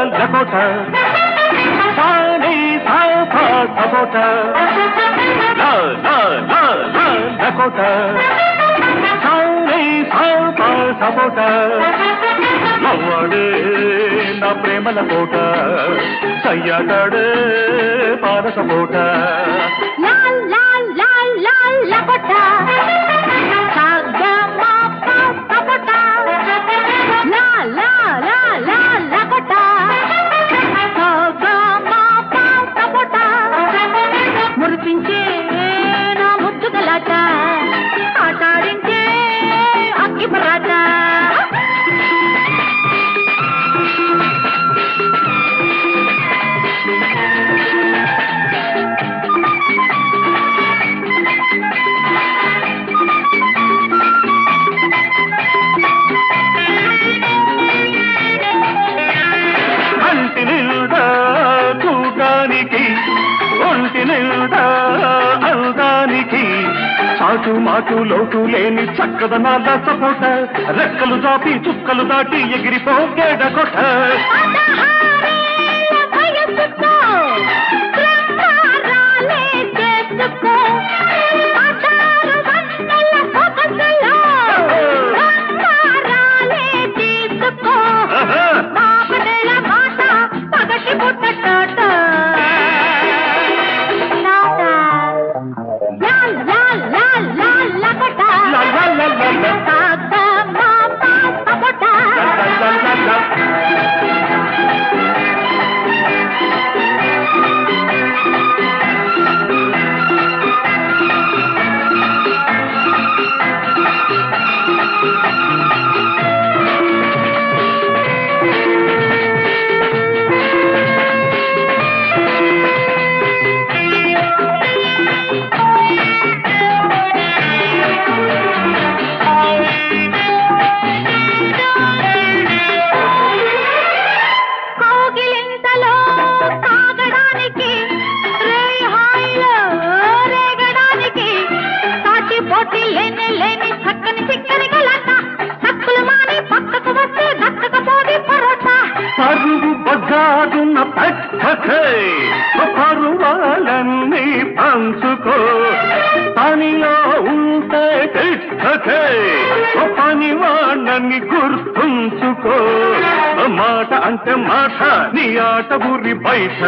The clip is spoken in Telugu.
Dakota, Sunny South Dakota, Dakota, Sunny South Dakota, Lawade na premala kota, Sayadade para sapota. La la la la Lakota, Sagama pa sapota. La la la la Lakota. మురిపించే నా ముద్దు గలాట ఆటాడించే అక్కి పరాట కంటి నిండా చూడడానికి ఒంటి నిండా అందానికి చాటు మాటు లోటు లేని చక్కదనాల సపోట రెక్కలు దాపి చుక్కలు దాటి ఎగిరిపోగే డకొట పరువు బజారున పెట్టకే పరువాలన్నీ పంచుకో పనిలో ఉంటే తిట్టకే పనివాణ్ణి గుర్తుంచుకో మాట అంటే మాట నీ ఆట ఊరి బయట